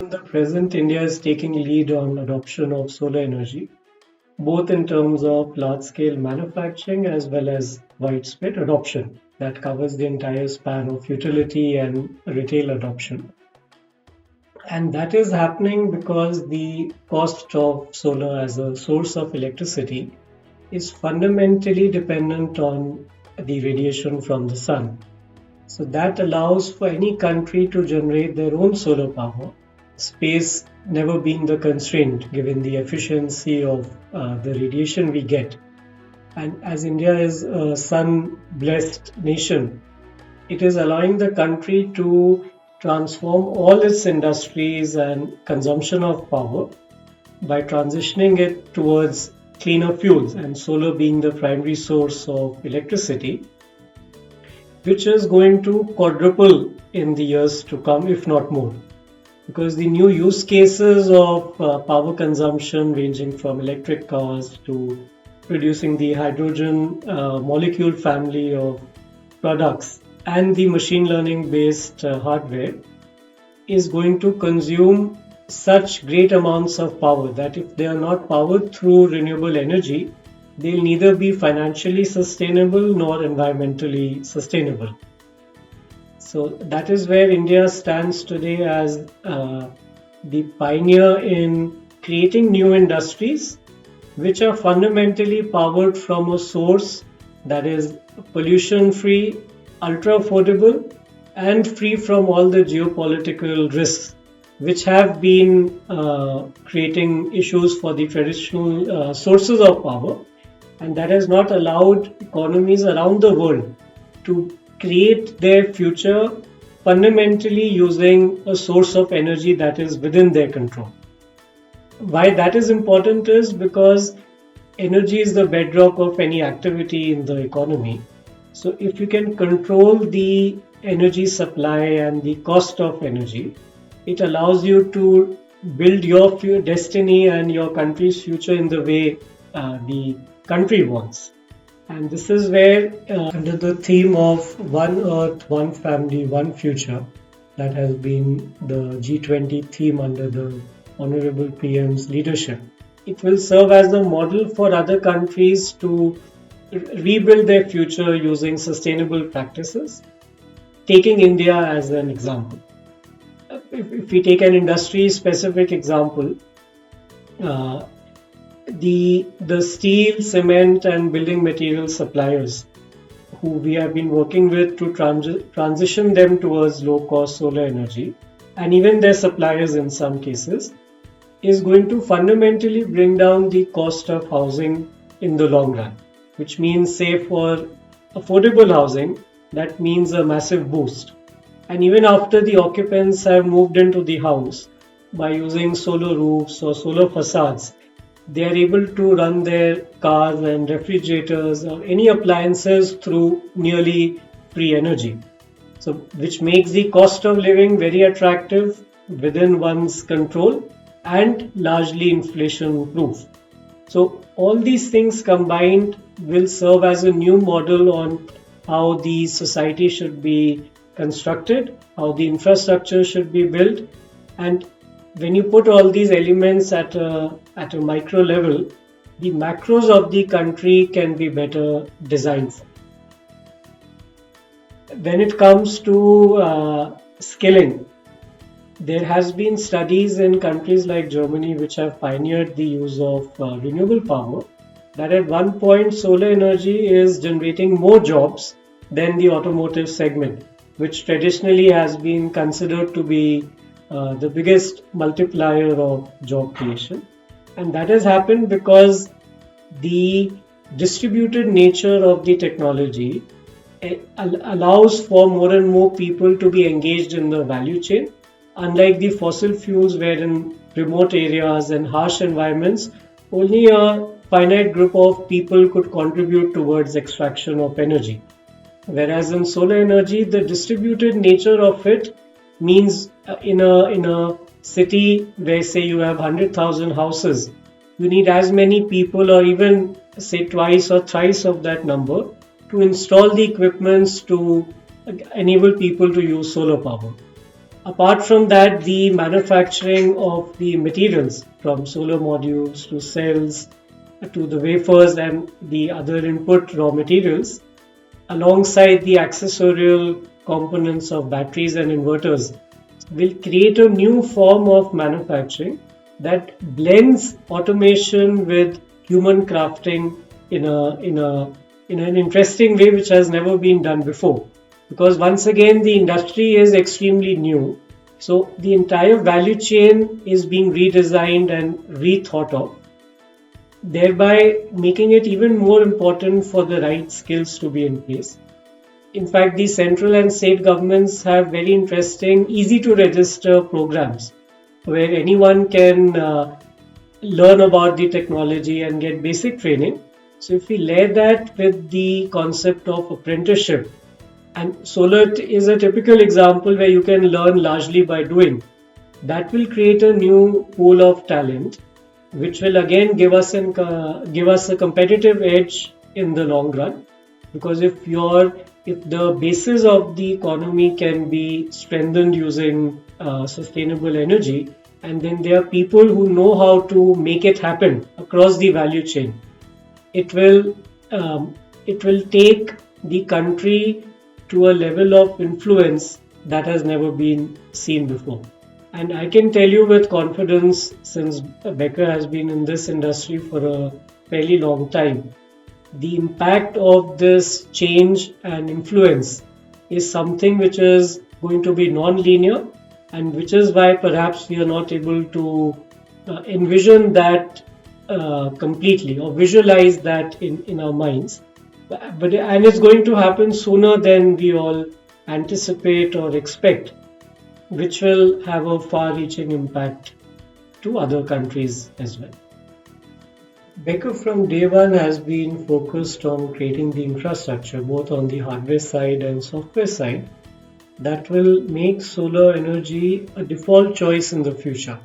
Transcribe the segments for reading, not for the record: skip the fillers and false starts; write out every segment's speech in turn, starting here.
In the present, India is taking lead on adoption of solar energy, both in terms of large-scale manufacturing as well as widespread adoption that covers the entire span of utility and retail adoption. And that is happening because the cost of solar as a source of electricity is fundamentally dependent on the radiation from the sun. So that allows for any country to generate their own solar power, space never being the constraint given the efficiency of the radiation we get. And as India is a sun blessed nation, it is allowing the country to transform all its industries and consumption of power by transitioning it towards cleaner fuels, and solar being the primary source of electricity, which is going to quadruple in the years to come, if not more. Because the new use cases of power consumption, ranging from electric cars to producing the hydrogen molecule family of products and the machine learning based hardware, is going to consume such great amounts of power that if they are not powered through renewable energy, they'll neither be financially sustainable nor environmentally sustainable. So that is where India stands today as the pioneer in creating new industries which are fundamentally powered from a source that is pollution free, ultra affordable, and free from all the geopolitical risks which have been creating issues for the traditional sources of power, and that has not allowed economies around the world to create their future fundamentally using a source of energy that is within their control. Why that is important is because energy is the bedrock of any activity in the economy. So if you can control the energy supply and the cost of energy, it allows you to build your destiny and your country's future in the way the country wants. And this is where, under the theme of One Earth, One Family, One Future, that has been the G20 theme under the Honorable PM's leadership, it will serve as the model for other countries to rebuild their future using sustainable practices, taking India as an example. If we take an industry specific example, the steel, cement and building material suppliers who we have been working with to transition them towards low cost solar energy, and even their suppliers in some cases, is going to fundamentally bring down the cost of housing in the long run, which means, say, for affordable housing, that means a massive boost. And even after the occupants have moved into the house, by using solar roofs or solar facades, they are able to run their cars and refrigerators or any appliances through nearly free energy. So, which makes the cost of living very attractive within one's control and largely inflation proof. So, all these things combined will serve as a new model on how the society should be constructed, how the infrastructure should be built, and when you put all these elements at a micro level, the macros of the country can be better designed for. When it comes to skilling, there has been studies in countries like Germany which have pioneered the use of renewable power, that at one point solar energy is generating more jobs than the automotive segment, which traditionally has been considered to be the biggest multiplier of job creation. And that has happened because the distributed nature of the technology allows for more and more people to be engaged in the value chain, unlike the fossil fuels where in remote areas and harsh environments only a finite group of people could contribute towards extraction of energy. Whereas in solar energy, the distributed nature of it means in a city where, say, you have 100,000 houses, you need as many people, or even say twice or thrice of that number, to install the equipments to enable people to use solar power. Apart from that, the manufacturing of the materials from solar modules to cells to the wafers and the other input raw materials, alongside the accessorial components of batteries and inverters, will create a new form of manufacturing that blends automation with human crafting in an interesting way which has never been done before. Because once again, the industry is extremely new, so the entire value chain is being redesigned and rethought of, thereby making it even more important for the right skills to be in place. In fact, the central and state governments have very interesting, easy to register programs where anyone can learn about the technology and get basic training. So, if we layer that with the concept of apprenticeship, and solar is a typical example where you can learn largely by doing, that will create a new pool of talent, which will again give us a competitive edge in the long run. Because if the basis of the economy can be strengthened using sustainable energy, and then there are people who know how to make it happen across the value chain, it will it will take the country to a level of influence that has never been seen before. And I can tell you with confidence, since Becquer has been in this industry for a fairly long time, the impact of this change and influence is something which is going to be non-linear, and which is why perhaps we are not able to envision that completely or visualize that in our minds. And it's going to happen sooner than we all anticipate or expect, which will have a far-reaching impact to other countries as well. Becker from day one has been focused on creating the infrastructure, both on the hardware side and software side, that will make solar energy a default choice in the future,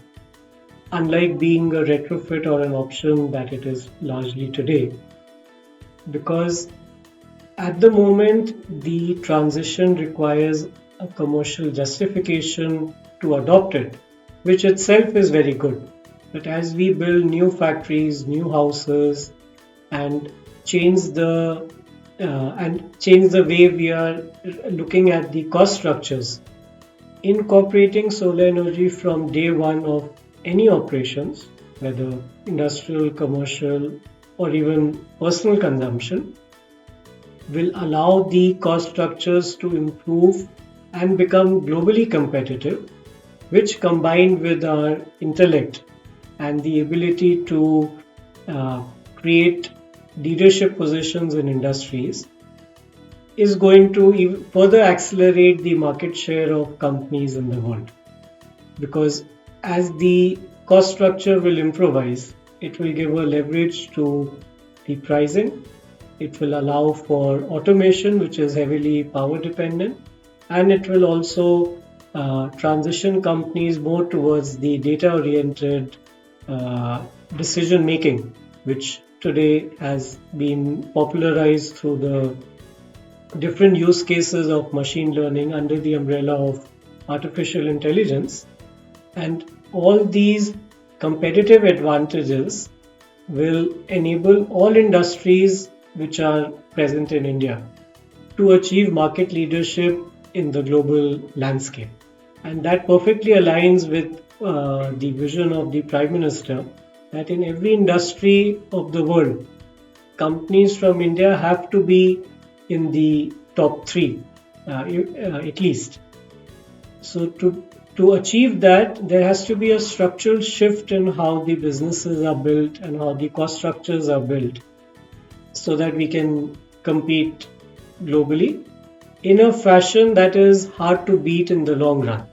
unlike being a retrofit or an option that it is largely today. Because at the moment, the transition requires a commercial justification to adopt it, which itself is very good. But as we build new factories, new houses, and change the change the way we are looking at the cost structures, incorporating solar energy from day one of any operations, whether industrial, commercial, or even personal consumption, will allow the cost structures to improve and become globally competitive, which combined with our intellect and the ability to create leadership positions in industries, is going to further accelerate the market share of companies in the world. Because as the cost structure will improvise, it will give a leverage to the pricing. It will allow for automation, which is heavily power dependent, and it will also transition companies more towards the data oriented decision making, which today has been popularized through the different use cases of machine learning under the umbrella of artificial intelligence. And all these competitive advantages will enable all industries which are present in India to achieve market leadership in the global landscape. And that perfectly aligns with the vision of the Prime Minister that in every industry of the world, companies from India have to be in the top three, at least. So to achieve that, there has to be a structural shift in how the businesses are built and how the cost structures are built, so that we can compete globally in a fashion that is hard to beat in the long run.